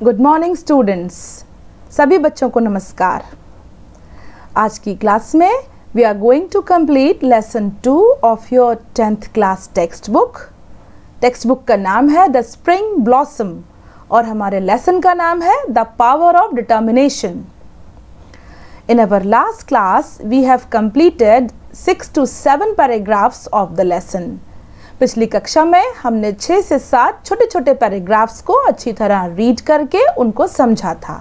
Good morning students, सभी बच्चों को नमस्कार। आज की क्लास में we are going to complete lesson 2 of your 10th class text book. Text book का नाम है द स्प्रिंग ब्लॉसम और हमारे लेसन का नाम है the power of determination. In our last class, we have completed 6 to 7 paragraphs of the lesson. पिछली कक्षा में हमने 6 से 7 छोटे छोटे पैराग्राफ्स को अच्छी तरह रीड करके उनको समझा था।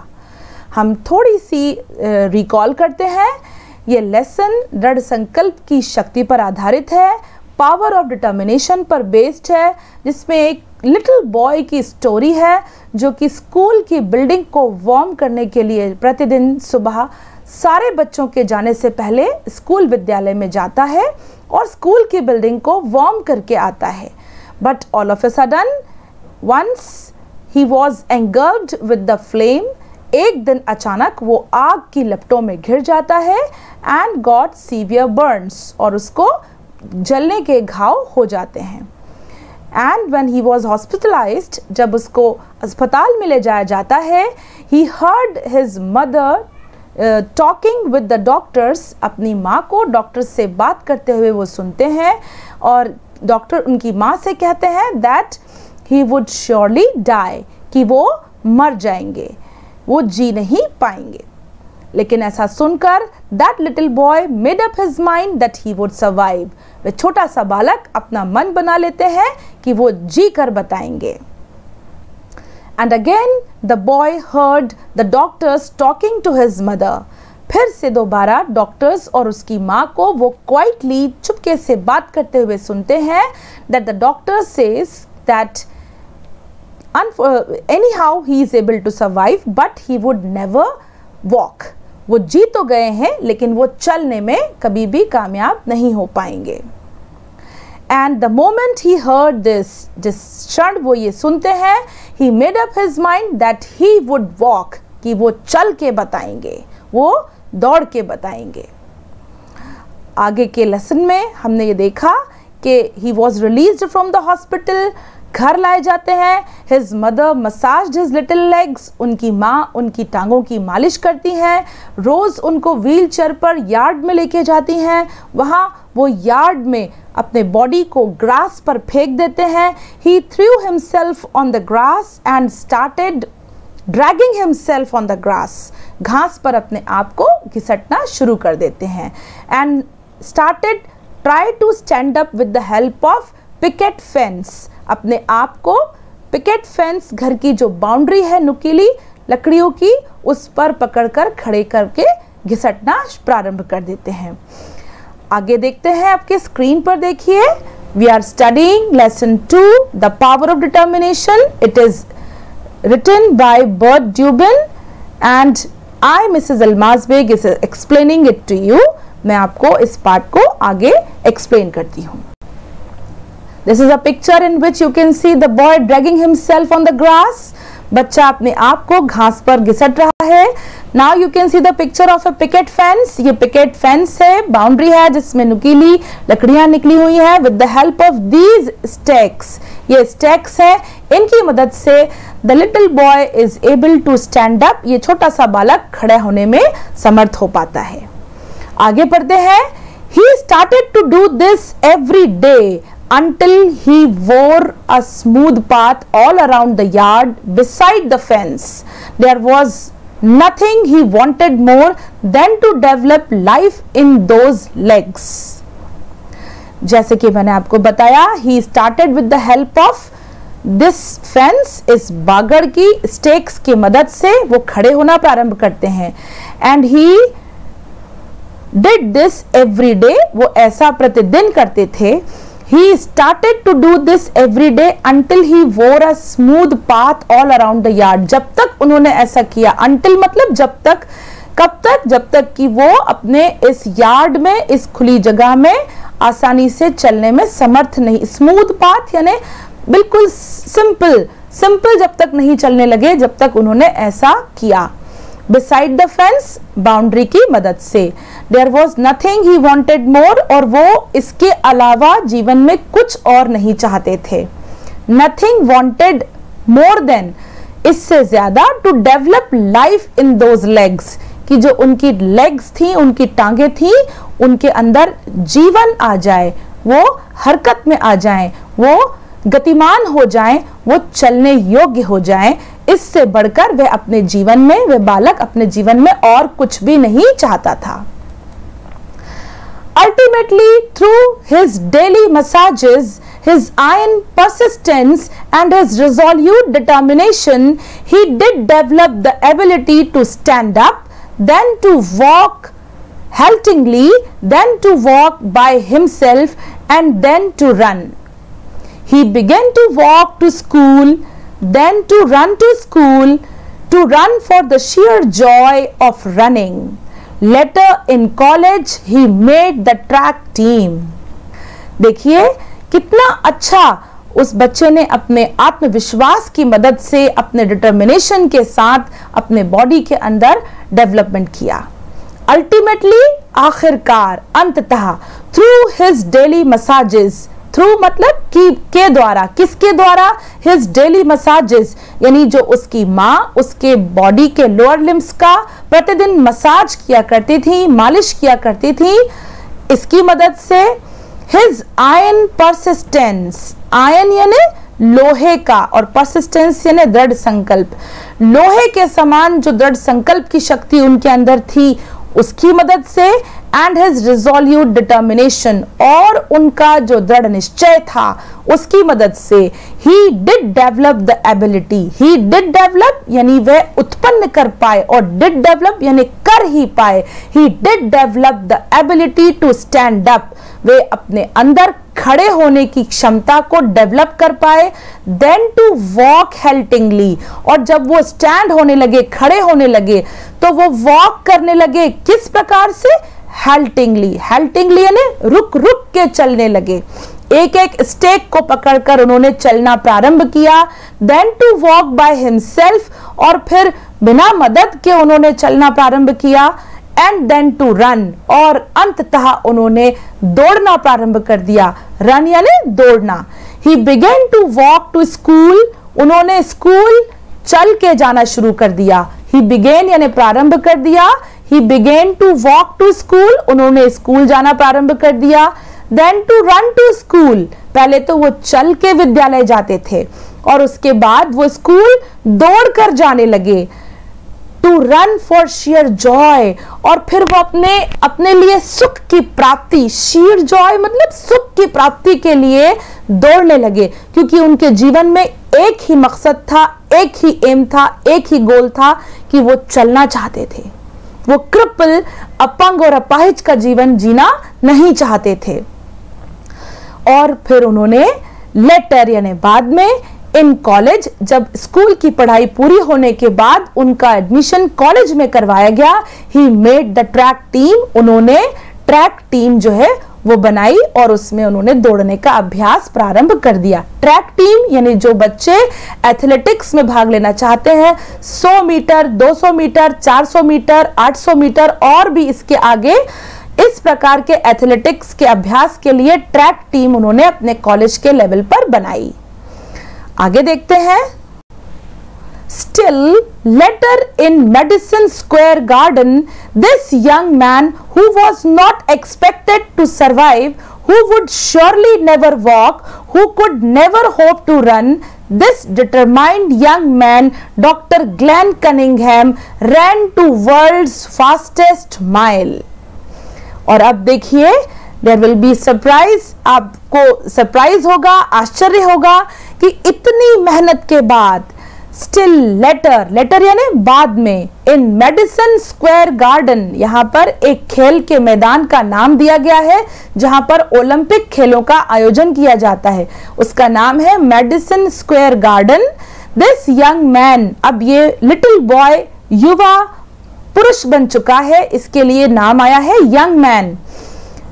हम थोड़ी सी रिकॉल करते हैं। ये लेसन दृढ़ संकल्प की शक्ति पर आधारित है, पावर ऑफ डिटर्मिनेशन पर बेस्ड है, जिसमें एक लिटिल बॉय की स्टोरी है जो कि स्कूल की बिल्डिंग को वार्म करने के लिए प्रतिदिन सुबह सारे बच्चों के जाने से पहले स्कूल विद्यालय में जाता है और स्कूल की बिल्डिंग को वार्म करके आता है। But all of a sudden once he was engulfed with the flame, एक दिन अचानक वो आग की लपटों में घिर जाता है एंड गॉट सीवियर बर्न्स, और उसको जलने के घाव हो जाते हैं। And when he was hospitalised, जब उसको अस्पताल में ले जाया जाता है, he heard his mother talking with the doctors, अपनी माँ को डॉक्टर से बात करते हुए वो सुनते हैं और डॉक्टर उनकी माँ से कहते हैं that he would surely die, कि वो मर जाएंगे, वो जी नहीं पाएंगे। लेकिन ऐसा सुनकर that little boy made up his mind that he would survive, वे छोटा सा बालक अपना मन बना लेते हैं कि वो जी कर बताएंगे। And again the boy heard the doctors talking to his mother. फिर से दोबारा डॉक्टर्स और उसकी माँ को वो क्वाइटली चुपके से बात करते हुए सुनते हैं that the doctor says that anyhow he is able to survive but he would never walk. वो जी तो गए हैं लेकिन वो चलने में कभी भी कामयाब नहीं हो पाएंगे। And the moment he heard this, जिस क्षण वो ये सुनते हैं, he made up his mind that he would walk, कि वो चल के बताएंगे, वो दौड़ के बताएंगे। आगे के लेसन में हमने ये देखा कि he was released from the hospital, घर लाए जाते हैं। His mother massaged his little legs, उनकी माँ उनकी टांगों की मालिश करती हैं। रोज़ उनको व्हील चेयर पर यार्ड में लेके जाती हैं, वहाँ वो यार्ड में अपने बॉडी को ग्रास पर फेंक देते हैं। He threw himself on the grass and started dragging himself on the grass, घास पर अपने आप को घिसटना शुरू कर देते हैं। And started try to stand up with the help of picket fence, अपने आप को पिकेट फेंस, घर की जो बाउंड्री है नुकीली लकड़ियों की, उस पर पकड़कर खड़े करके घिसटना प्रारंभ कर देते हैं। आगे देखते हैं, आपके स्क्रीन पर देखिए, we are studying lesson 2 the power of determination. It is written by Burt Dubin and I Mrs Almaz Beg is explaining it to you. मैं आपको इस पार्ट को आगे एक्सप्लेन करती हूँ। This is a picture in which you can see the boy dragging himself on the grass. बच्चा अपने आप को घास पर घिसट रहा है। Now you can see the picture of a picket fence. ये picket fence है, बाउंड्री है जिसमें नुकीली लकड़ियां निकली हुई हैं। With the help of these stakes, ये stakes है, इनकी मदद से the little boy is able to stand up. ये छोटा सा बालक खड़े होने में समर्थ हो पाता है। आगे पढ़ते हैं। He started to do this every day until he wore a smooth path all around the yard beside the fence. There was nothing he wanted more than to develop life in those legs. जैसे कि मैंने आपको बताया, he started with the help of this fence, इस बागड़ की stakes की मदद से वो खड़े होना प्रारंभ करते हैं। And he did this every day, वो ऐसा प्रतिदिन करते थे। He started to do this every day until he wore a smooth path all around the yard. जब तक उन्होंने ऐसा किया, until मतलब जब तक, कब तक? जब तक कि वो अपने इस यार्ड में, इस खुली जगह में आसानी से चलने में समर्थ नहीं, स्मूथ पाथ यानी बिल्कुल सिंपल जब तक नहीं चलने लगे, जब तक उन्होंने ऐसा किया। Beside the fence, बाउंड्री की मदद से। There was nothing he wanted more, और वो इसके अलावा जीवन में कुछ और नहीं चाहते थे। Nothing wanted more than, इससे ज्यादा to develop life in those legs, कि जो उनकी लेग्स थी, उनकी टांगे थी, उनके अंदर जीवन आ जाए, वो हरकत में आ जाएं, वो गतिमान हो जाएं, वो चलने योग्य हो जाएं। इससे बढ़कर वह अपने जीवन में, वह बालक अपने जीवन में और कुछ भी नहीं चाहता था। Ultimately, through his daily massages, his iron persistence and his resolute determination, he did develop the ability to stand up, then to walk haltingly, then to walk by himself, and then to run. He began to walk to school, then to run to school, to run for the sheer joy of running. Later in college, he made the track team. देखिए कितना अच्छा उस बच्चे ने अपने आत्मविश्वास की मदद से, अपने डिटर्मिनेशन के साथ अपने बॉडी के अंदर डेवलपमेंट किया। अल्टीमेटली, आखिरकार, अंततः, through his daily massages, through मतलब कि के द्वारा, किसके द्वारा? हिज डेली मसाजेस, यानी जो उसकी माँ उसके बॉडी के लोअर लिम्स का प्रतिदिन मसाज किया करती थी, मालिश किया करती थी, इसकी मदद से हिज आयरन परसिस्टेंस, आयरन यानी लोहे का, और परसिस्टेंस यानी दृढ़ संकल्प, लोहे के समान जो दृढ़ संकल्प की शक्ति उनके अंदर थी, उसकी मदद से, एंड हिज रिजोल्यूट डिटर्मिनेशन, और उनका जो दृढ़ निश्चय था उसकी मदद से, ही did develop the ability, he did develop यानी वह उत्पन्न कर पाए, और डिड डेवलप यानी कर ही पाए, he did develop the ability to stand up, वे अपने अंदर खड़े होने की क्षमता को डेवलप कर पाए, देन टू वॉक हेल्टिंगली, और जब वो स्टैंड होने लगे, खड़े होने लगे, तो वो वॉक करने लगे, किस प्रकार से? हेल्टिंगली, हेल्टिंगली यानी रुक रुक के चलने लगे, एक एक स्टेक को पकड़कर उन्होंने चलना प्रारंभ किया, then to walk by himself, और फिर बिना मदद के उन्होंने चलना प्रारंभ किया, एंड देन टू रन, और अंततः उन्होंने दौड़ना प्रारंभ कर दिया, रन यानी दौड़ना। He began to walk to school, उन्होंने स्कूल चल के जाना शुरू कर दिया, ही बिगेन यानी प्रारंभ कर दिया, he began to walk to school, उन्होंने स्कूल जाना प्रारंभ कर दिया, then to run to school, पहले तो वो चल के विद्यालय जाते थे, और उसके बाद वो स्कूल दौड़ कर जाने लगे, to run for sheer joy, और फिर वो अपने लिए सुख की प्राप्ति, शेयर जॉय मतलब सुख की प्राप्ति के लिए दौड़ने लगे, क्योंकि उनके जीवन में एक ही मकसद था, एक ही एम था, एक ही गोल था कि वो चलना चाहते थे, वो कृपल, अपंग और अपाहिज का जीवन जीना नहीं चाहते थे। और फिर उन्होंने लेटर यानी बाद में, इन कॉलेज, जब स्कूल की पढ़ाई पूरी होने के बाद उनका एडमिशन कॉलेज में करवाया गया, he made the track team, उन्होंने ट्रैक टीम जो है वो बनाई, और उसमें उन्होंने दौड़ने का अभ्यास प्रारंभ कर दिया। ट्रैक टीम यानी जो बच्चे एथलेटिक्स में भाग लेना चाहते हैं, 100 मीटर, 200 मीटर, 400 मीटर, 800 मीटर और भी इसके आगे, इस प्रकार के एथलेटिक्स के अभ्यास के लिए ट्रैक टीम उन्होंने अपने कॉलेज के लेवल पर बनाई। आगे देखते हैं। Still, later in Madison Square Garden, this young man who was not expected to survive, who would surely never walk, who could never hope to run, this determined young man, Dr. Glenn Cunningham, ran to world's fastest mile. और अब देखिए, there will be surprise, आपको surprise होगा, आश्चर्य होगा कि इतनी मेहनत के बाद, स्टिल लेटर यानी बाद में, इन मेडिसन स्क्वायर गार्डन, यहाँ पर एक खेल के मैदान का नाम दिया गया है जहां पर ओलंपिक खेलों का आयोजन किया जाता है, उसका नाम है Madison Square garden. This young man, अब ये लिटिल बॉय युवा पुरुष बन चुका है, इसके लिए नाम आया है यंग मैन,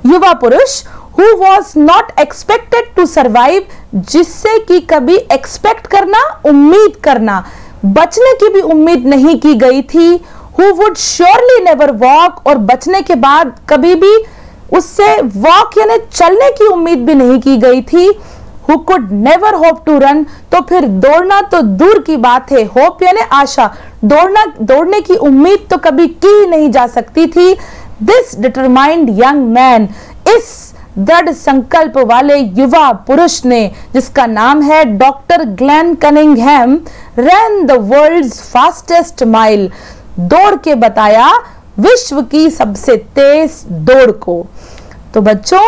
युवा पुरुष, who was not expected to survive, जिससे कि कभी एक्सपेक्ट करना, उम्मीद करना, बचने की भी उम्मीद नहीं की गई थी, who would surely never walk, और बचने के बाद कभी भी उससे वॉक यानी चलने की उम्मीद भी नहीं की गई थी, who could never hope to run, तो फिर दौड़ना तो दूर की बात है, hope यानी आशा, दौड़ने की उम्मीद तो कभी की नहीं जा सकती थी। This determined young man, इस दृढ़ संकल्प वाले युवा पुरुष ने, जिसका नाम है doctor Glenn Cunningham, ran the world's fastest mile, दौड़ के बताया विश्व की सबसे तेज दौड़ को। तो बच्चों,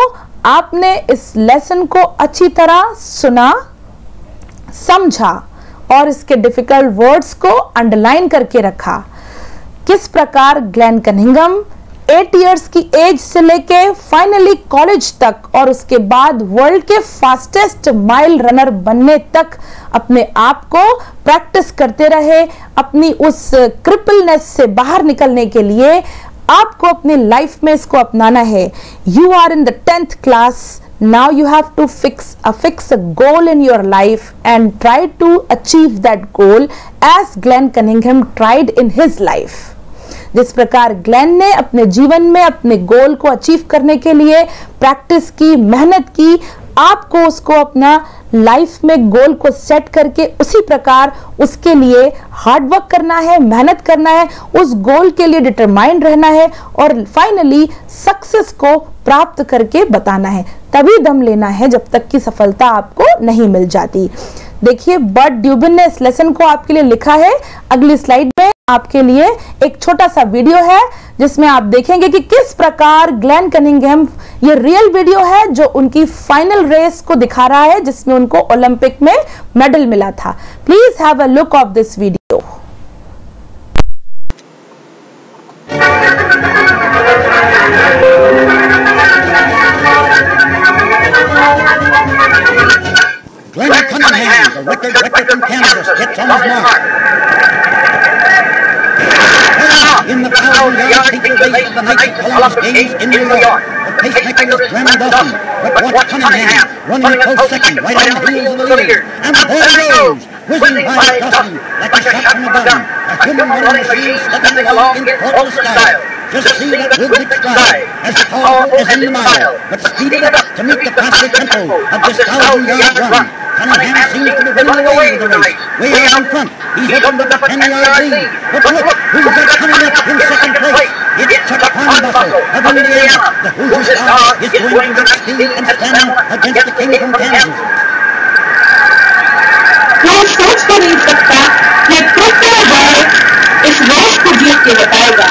आपने इस लेसन को अच्छी तरह सुना, समझा और इसके डिफिकल्ट वर्ड्स को अंडरलाइन करके रखा। किस प्रकार ग्लेन कनिंघम 8 इयर्स की एज से लेके फाइनली कॉलेज तक और उसके बाद वर्ल्ड के फास्टेस्ट माइल रनर बनने तक अपने आप को प्रैक्टिस करते रहे। अपनी उस क्रिपलनेस से बाहर निकलने के लिए आपको अपनी लाइफ में इसको अपनाना है। You are in the 10th class, now you have to fix a goal in your life and try to achieve that goal as Glenn Cunningham tried in his life। जिस प्रकार ग्लेन ने अपने जीवन में अपने गोल को अचीव करने के लिए प्रैक्टिस की, मेहनत की, आपको उसको अपना लाइफ में गोल को सेट करके उसी प्रकार उसके लिए हार्ड वर्क करना है, मेहनत करना है, उस गोल के लिए डिटरमाइंड रहना है और फाइनली सक्सेस को प्राप्त करके बताना है। तभी दम लेना है जब तक कि सफलता आपको नहीं मिल जाती। देखिए, बर्ट ड्यूबिन ने इस लेसन को आपके लिए लिखा है। अगली स्लाइड में आपके लिए एक छोटा सा वीडियो है जिसमें आप देखेंगे कि किस प्रकार ग्लेन कनिंघम, ये रियल वीडियो है जो उनकी फाइनल रेस को दिखा रहा है जिसमें उनको ओलंपिक में मेडल मिला था। Please have a look of this video. Glenn Cunningham, the record from Kansas, hits on his mark. In the 1,000-yard feature race of the Nike Columbus Games in New York, the pacemaker is Graham Dawson, but watch Cunningham running a close second right on the heels of the leader. And there he goes, whizzing by Dawson like a shot from a gun, a human running machine slipping along in portal style. Just see that rhythmic stride, as tall as in the mile, but speeded up to meet the faster tempo of this 1,000-yard run. Cunningham seems to be winning away with the race. Way out in front, he's opened up a 10-yard lead. But look, who's that coming up in second place? It's Chuck Hornbostel of Indiana. The Hoosier star is going to speed and stand against the king from Kansas. कोई सोच तो नहीं सकता कि किस तरह वह इस रेस को जीत के बताएगा।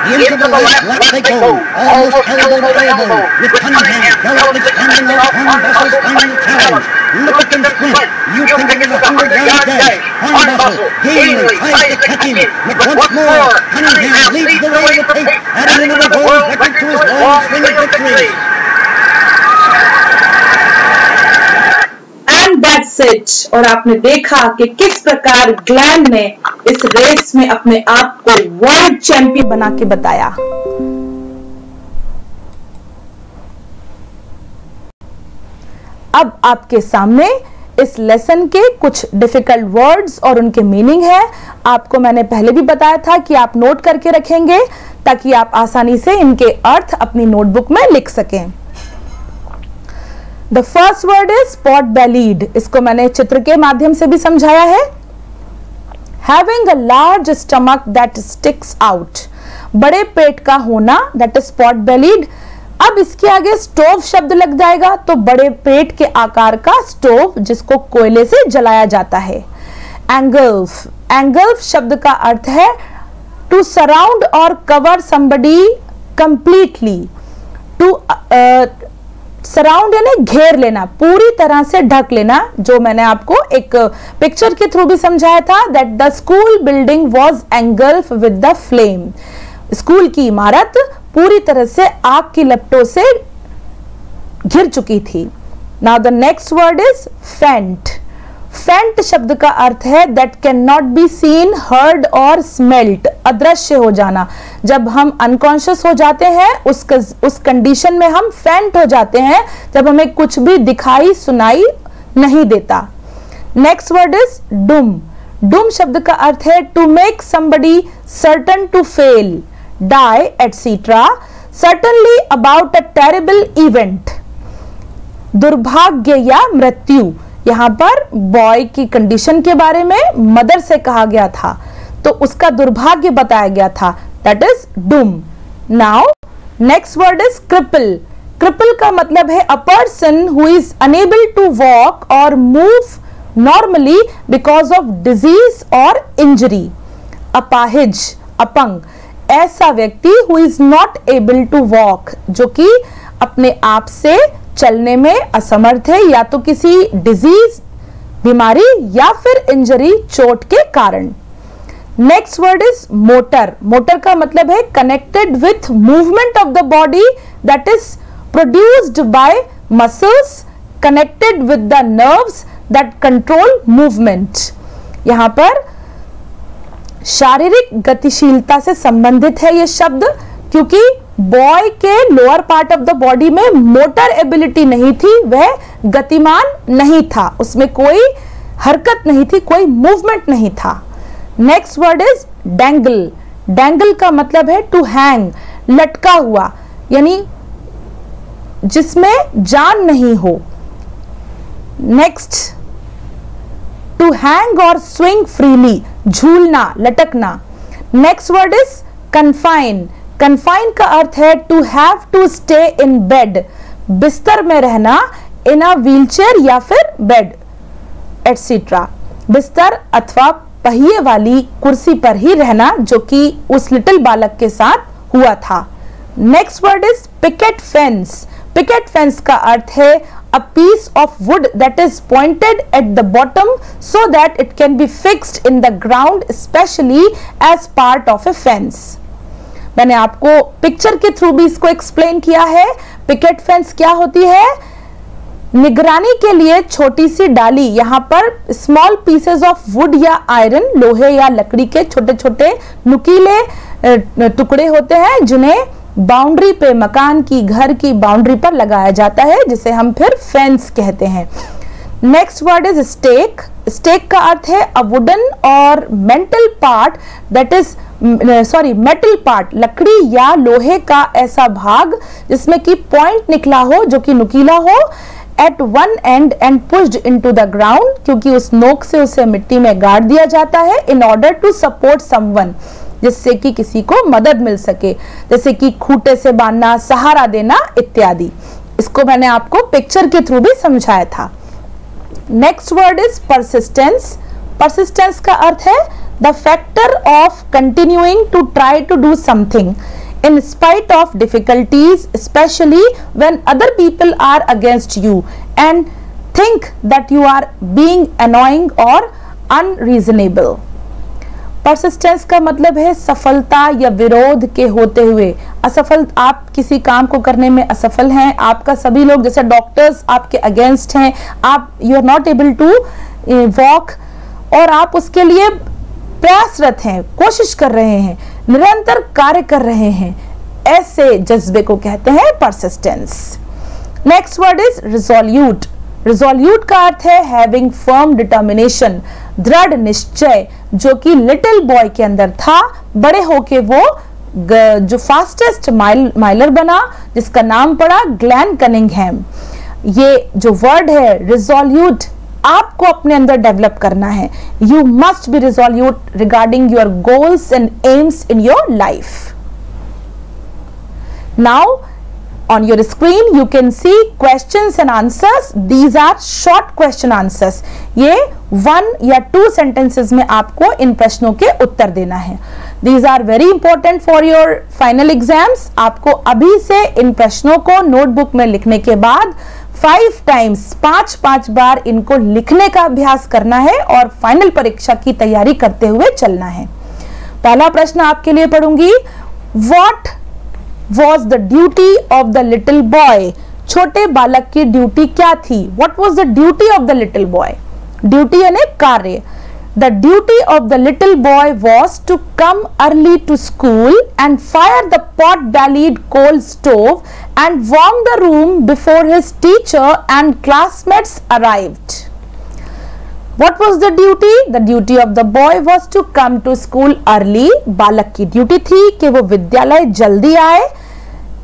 Into the left they go, almost elbow to elbow, with Cunningham gallantly standing off Hornbostel's final challenge. Look at them sprint. You think it is a 100-yard dash. Hornbostel gaily tries to catch him, but once more, Cunningham leads the way with pace, adding another world record to his long string of victories. And that's it। और आपने देखा कि किस प्रकार Glenn ने इस race में अपने आप को वर्ल्ड चैंपियन बना के बताया। अब आपके सामने इस लेसन के कुछ डिफिकल्ट वर्ड्स और उनके मीनिंग है। आपको मैंने पहले भी बताया था कि आप नोट करके रखेंगे ताकि आप आसानी से इनके अर्थ अपनी नोटबुक में लिख सकें। The first word is pot bellied, इसको मैंने चित्र के माध्यम से भी समझाया है। Having a large stomach that sticks out, बड़े पेट का होना, दैट इज पॉट बेलीड। अब इसके आगे स्टोव शब्द लग जाएगा, तो बड़े पेट के आकार का स्टोव जिसको कोयले से जलाया जाता है। एंगल्फ, एंगल्फ शब्द का अर्थ है टू सराउंड और cover somebody completely. To surround यानी घेर लेना, पूरी तरह से ढक लेना, जो मैंने आपको एक पिक्चर के थ्रू भी समझाया था। That the school building was engulf with the flame, school की इमारत पूरी तरह से आग की लपटों से घिर चुकी थी। Now the next word is फेंट। फेंट शब्द का अर्थ है that can not be seen, heard और स्मेल्ट, अदृश्य हो जाना। जब हम अनकॉन्शियस हो जाते हैं उस कंडीशन में हम फेंट हो जाते हैं, जब हमें कुछ भी दिखाई सुनाई नहीं देता। Next word is doom. Doom शब्द का अर्थ है to make somebody certain to fail, die etcetera. certainly about a terrible event, दुर्भाग्य या मृत्यु। यहाँ पर बॉय की कंडीशन के बारे में मदर से कहा गया था, तो उसका दुर्भाग्य बताया गया था, that is doom. Now next word is cripple. Cripple का मतलब है a person who is unable to walk or move normally because of disease or injury. अपाहिज, अपंग, ऐसा व्यक्ति who is not able to walk, जो कि अपने आप से चलने में असमर्थ है या तो किसी डिजीज, बीमारी या फिर इंजरी, चोट के कारण। Next word is motor. Motor का मतलब है connected with movement of the body that is produced by muscles connected with the nerves that control movement. यहां पर शारीरिक गतिशीलता से संबंधित है ये शब्द, क्योंकि बॉय के lower part of the body में मोटर एबिलिटी नहीं थी, वह गतिमान नहीं था, उसमें कोई हरकत नहीं थी, कोई मूवमेंट नहीं था। Next word is dangle. Dangle का मतलब है टू हैंग, लटका हुआ, यानी जिसमें जान नहीं हो। नेक्स्ट, टू हैंग और स्विंग फ्रीली, झूलना, लटकना। Next word is confine. Confine का अर्थ है to have to stay in bed, बिस्तर में रहना, इन अ व्हीलचेयर या फिर बेड एटसेट्रा। बिस्तर अथवा पहिए वाली कुर्सी पर ही रहना, जो कि उस लिटिल बालक के साथ हुआ था। Next word is picket fence. Picket fence का अर्थ है a piece of wood that is pointed at the bottom so that it can be fixed in the ground, especially as part of a fence. मैंने आपको picture के through भी इसको explain किया है। पिकेट फेंस क्या होती है? निगरानी के लिए छोटी सी डाली, यहाँ पर स्मॉल पीसेस ऑफ वुड या आयरन, लोहे या लकड़ी के छोटे छोटे नुकीले टुकड़े होते हैं, जिन्हें बाउंड्री पे, मकान की, घर की बाउंड्री पर लगाया जाता है, जिसे हम फिर फेंस कहते हैं। Next word is stake. Stake का अर्थ है अ वुडन और metal part that is metal part, लकड़ी या लोहे का ऐसा भाग जिसमें कि पॉइंट निकला हो, जो कि नुकीला हो, at one end and pushed into the ground, क्योंकि उस नोक से उसे मिट्टी में गाड़ दिया जाता है, in order to support someone, जिससे कि किसी को मदद मिल सके, जैसे कि खूंटे से बांधना, सहारा देना इत्यादि। इसको मैंने आपको पिक्चर के थ्रू भी समझाया था। Next word is persistence. Persistence का अर्थ है the factor of continuing to try to do something in spite of difficulties, especially when other people are against you and think that you are being annoying or unreasonable. Persistence का मतलब है सफलता या विरोध के होते हुए असफल, आप किसी काम को करने में असफल हैं, आपका सभी लोग, जैसे डॉक्टर्स आपके अगेंस्ट हैं, आप you are not able to walk, और आप उसके लिए प्रयासरत हैं, कोशिश कर रहे हैं, निरंतर कार्य कर रहे हैं, ऐसे जज्बे को कहते हैं persistence. Next word is resolute. Resolute का अर्थ है हैविंग फर्म डिटर्मिनेशन, दृढ़ निश्चय, जो कि लिटिल बॉय के अंदर था। बड़े होके वो जो फास्टेस्ट माइलर बना, जिसका नाम पड़ा ग्लेन कनिंघम। ये जो वर्ड है रिजोल्यूट, आपको अपने अंदर डेवलप करना है। You must be resolute regarding your goals and AIIMS in your life. Now on your screen you can see questions and answers. These are short question answers. ये 1 या 2 sentences में आपको इन प्रश्नों के उत्तर देना है। These are very important for your final exams. आपको अभी से इन प्रश्नों को नोटबुक में लिखने के बाद 5 times 5 बार इनको लिखने का अभ्यास करना है और फाइनल परीक्षा की तैयारी करते हुए चलना है। पहला प्रश्न आपके लिए पढ़ूंगी। What was the duty of the little boy? छोटे बालक की ड्यूटी क्या थी? What was the duty of the little boy? Duty यानी कार्य। The duty of the little boy was to come early to school and fire the pot-bellied coal stove and warm the room before his teacher and classmates arrived. What was the duty? The duty of the boy was to come to school early. बालक की duty थी कि वो विद्यालय जल्दी आए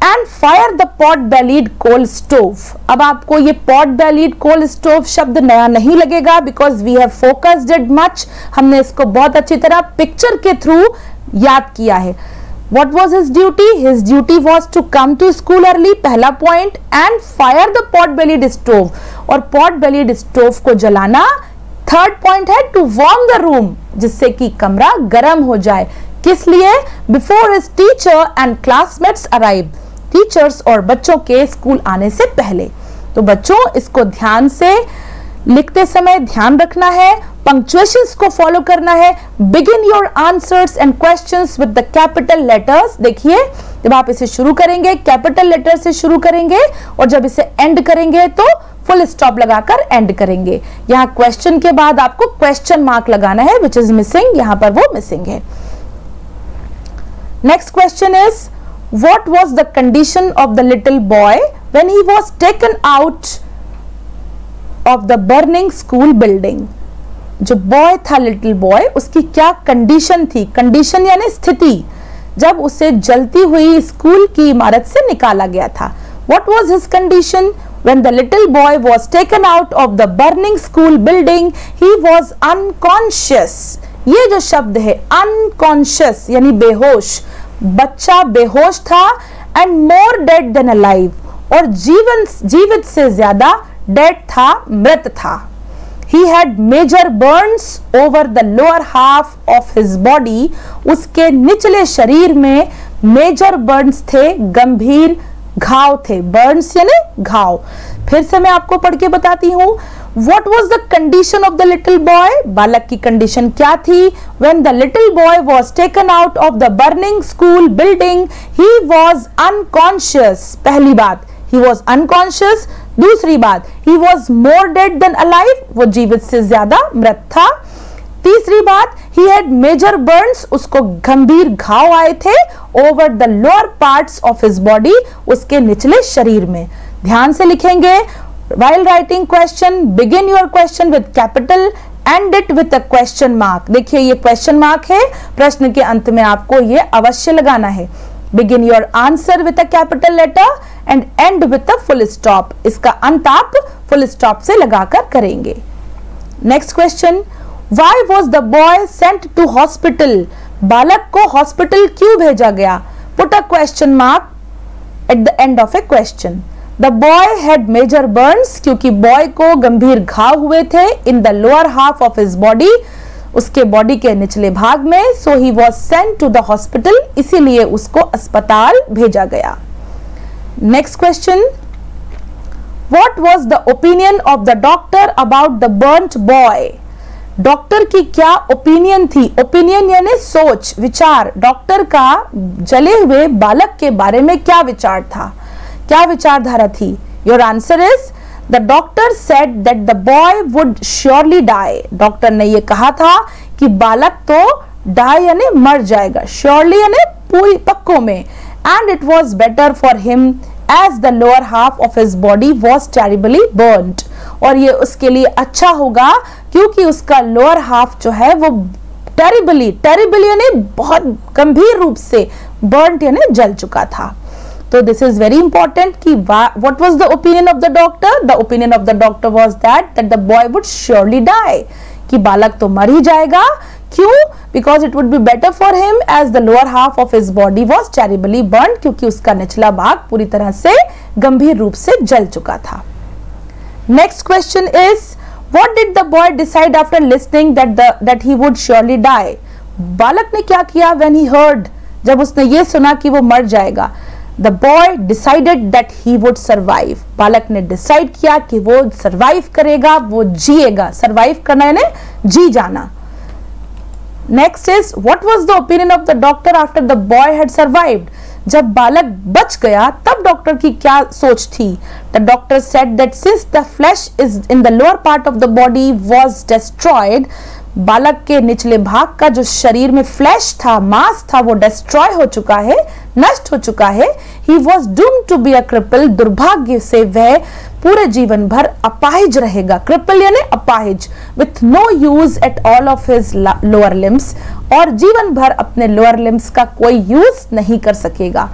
and fire the pot bellied coal stove. अब आपको ये पॉट बेलीड कोल स्टोव शब्द नया नहीं लगेगा, because we have focused it much. हमने इसको बहुत अच्छी तरह पिक्चर के थ्रू याद किया है। What was his duty? His duty was to come to school early, पहला point, and fire the pot bellied stove, और pot bellied stove को जलाना। थर्ड पॉइंट है to warm the room, जिससे कि कमरा गर्म हो जाए। किस लिए? Before his teacher and classmates arrive, teachers और बच्चों के स्कूल आने से पहले। तो बच्चों इसको ध्यान से लिखते समय ध्यान रखना है, पंक्चुएशंस को फॉलो करना है। Begin your answers and questions with the capital letters. देखिए जब आप इसे शुरू करेंगे कैपिटल लेटर से शुरू करेंगे, और जब इसे एंड करेंगे तो फुल स्टॉप लगाकर एंड करेंगे। यहाँ क्वेश्चन के बाद आपको क्वेश्चन मार्क लगाना है, विच इज मिसिंग, यहाँ पर वो मिसिंग है। Next question is what was the condition of the little boy when he was taken out of the burning school building. जो बॉय था लिटिल बॉय, उसकी क्या कंडीशन थी? कंडीशन यानी स्थिति, जब उसे जलती हुई स्कूल की इमारत से निकाला गया था। What was his condition when the little boy was taken out of the burning school building? He was unconscious. ये जो शब्द है अनकॉन्शियस यानी बेहोश, बच्चा बेहोश था, and more dead than alive, और जीवित से ज्यादा डेड था, मृत था। He had major burns over the lower half of his body, उसके निचले शरीर में मेजर बर्न्स थे, गंभीर घाव थे। बर्न्स यानी घाव। फिर से मैं आपको पढ़ के बताती हूँ। What was the condition of the little boy? बालक की कंडीशन क्या थी? When the little boy was taken out of the burning school building, he was unconscious. पहली बात, he was unconscious। दूसरी बात, he was more dead than alive, वो जीवित से ज्यादा मृत था। तीसरी बात, he had major burns, उसको गंभीर घाव आए थे, over the lower parts of his body, उसके निचले शरीर में। ध्यान से लिखेंगे। while writing question, begin your question with capital, end it with a question mark। देखिए ये क्वेश्चन मार्क है, प्रश्न के अंत में आपको ये अवश्य लगाना है। Begin your answer with a capital letter and end with a full stop। इसका अंत आप full stop से लगाकर करेंगे। Next question, why was the boy sent to hospital? बालक को हॉस्पिटल क्यों भेजा गया? Put a question mark at the end of a question। The boy had major burns, क्योंकि बॉय को गंभीर घाव हुए थे, in the lower half of his body, उसके बॉडी के निचले भाग में। So he was sent to the hospital, इसीलिए उसको अस्पताल भेजा गया। Next question, what was the opinion of the doctor about the burned boy? Doctor की क्या ओपिनियन थी? ओपिनियन यानी सोच, विचार। डॉक्टर का जले हुए बालक के बारे में क्या विचार था, क्या विचारधारा थी? Your answer is The doctor said that the boy would surely die। Doctor ने ये कहा था कि बालक तो die यानी मर जाएगा, surely यानी पूरी पक्कों में, and it was better for him as the lower half of his body was terribly burnt। और ये उसके लिए अच्छा होगा क्योंकि उसका लोअर हाफ जो है वो terribly यानी बहुत गंभीर रूप से, burnt यानी जल चुका था। तो दिस इज वेरी इंपॉर्टेंट कि what was the opinion of the doctor? The opinion of the doctor was that the boy would surely die, कि बालक तो मर ही जाएगा। क्यों? Because it would be better for him as the lower half of his body was terribly burn, क्योंकि उसका निचला भाग पूरी तरह से गंभीर रूप से जल चुका था। Next question is what did the boy decide after listening that he would surely die? बालक ने क्या किया व्हेन ही हर्ड, जब उसने ये सुना कि वो मर जाएगा? The boy decided that he would survive। बालक ने डिसाइड किया कि वो सरवाइव करेगा, वो जिएगा। सरवाइव करना यानी जी जाना। Next is what was the opinion of the doctor after the boy had survived? जब बालक बच गया तब डॉक्टर की क्या सोच थी? The doctor said that since the flash is in the lower part of the body was destroyed, बालक के निचले भाग का जो शरीर में फ्लैश था, मांस था, वो डिस्ट्रॉय हो चुका है, नष्ट हो चुका है। He was doomed to be a cripple, दुर्भाग्य से वह पूरे जीवन भर अपाहिज रहेगा। क्रिपल यानी अपाहिज, with no use at all of his lower limbs, और जीवन भर अपने लोअर लिम्स का कोई यूज नहीं कर सकेगा।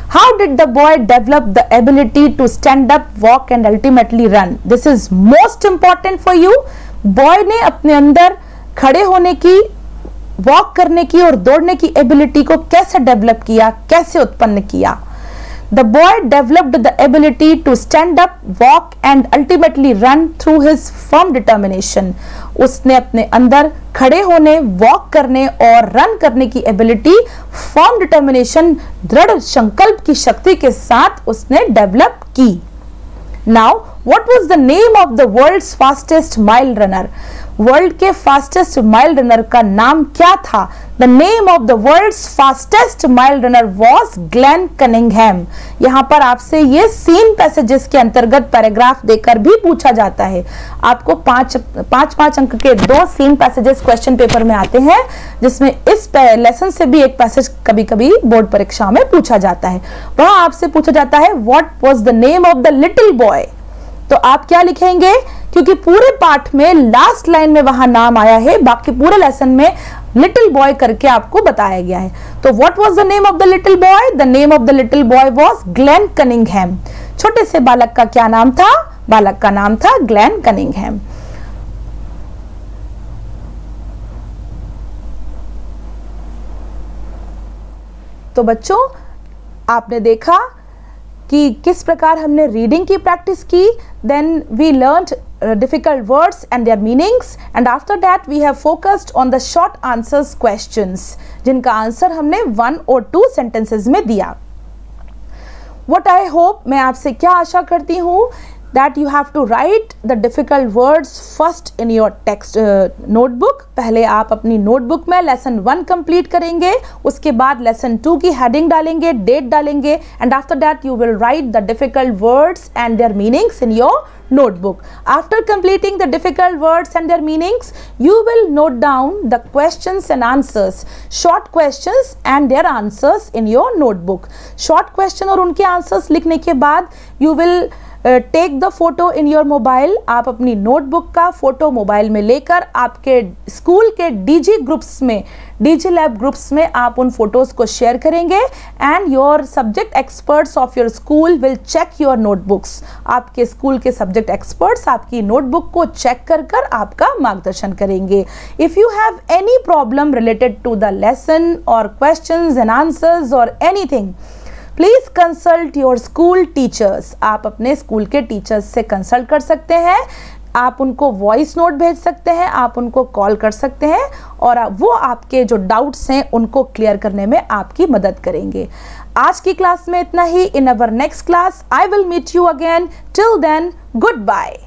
How did the boy develop the ability to stand up, walk and ultimately run? This is most important for you. Boy ने अपने अंदर खड़े होने की, वॉक करने की और दौड़ने की एबिलिटी को कैसे डेवलप किया, कैसे उत्पन्न किया? The boy developed the ability to stand up, walk and ultimately run through his firm determination. उसने अपने अंदर खड़े होने, वॉक करने और रन करने की एबिलिटी फर्म डिटर्मिनेशन, दृढ़ संकल्प की शक्ति के साथ उसने डेवलप की. Now, what was the name of the world's fastest mile runner? World के फास्टेस्ट माइल रनर का नाम क्या था? The name of the world's fastest mile runner was Glenn Cunningham. यहाँ पर आपसे ये सीन पैसेजेस के अंतर्गत पैराग्राफ देकर भी पूछा जाता है. आपको पांच अंक के 2 सीन पैसेजेस क्वेश्चन पेपर में आते हैं, जिसमें इस लेसन से भी एक पैसेज कभी कभी बोर्ड परीक्षा में पूछा जाता है. वहां आपसे पूछा जाता है what was the name of the little boy. तो आप क्या लिखेंगे? क्योंकि पूरे पाठ में लास्ट लाइन में वहां नाम आया है, बाकी पूरे लेसन में लिटिल बॉय करके आपको बताया गया है. तो what was the name of the little boy? The name of the little boy was Glenn Cunningham. छोटे से बालक का क्या नाम था? बालक का नाम था ग्लेन कनिंघम. तो बच्चों, आपने देखा कि किस प्रकार हमने रीडिंग की प्रैक्टिस की. Then we learned difficult words and their meanings, and after that we have focused on the short answers questions, जिनका आंसर हमने 1 और 2 sentences में दिया. What I hope, मैं आपसे क्या आशा करती हूँ, that you have to write the difficult words first in your text notebook. पहले आप अपनी नोटबुक में लेसन 1 कंप्लीट करेंगे, उसके बाद लेसन 2 की हेडिंग डालेंगे, डेट डालेंगे, and after that you will write the difficult words and their meanings in your notebook. After completing the difficult words and their meanings, you will note down the questions and answers, short questions and their answers in your notebook. Short question और उनके answers लिखने के बाद you will take the photo in your mobile. आप अपनी notebook का photo mobile में लेकर आपके स्कूल के डीजी ग्रुप्स में, डीजी लैब ग्रुप्स में आप उन फोटोज को शेयर करेंगे, and your subject experts of your school will check your notebooks. आपके स्कूल के सब्जेक्ट एक्सपर्ट्स आपकी नोटबुक को चेक कर आपका मार्गदर्शन करेंगे. If you have any problem related to the lesson और क्वेश्चंस एंड आंसर्स और anything, please consult your school teachers. आप अपने स्कूल के टीचर्स से कंसल्ट कर सकते हैं. आप उनको वॉइस नोट भेज सकते हैं, आप उनको कॉल कर सकते हैं, और वो आपके जो डाउट्स हैं उनको क्लियर करने में आपकी मदद करेंगे. आज की क्लास में इतना ही. In our next class I will meet you again. Till then, good bye.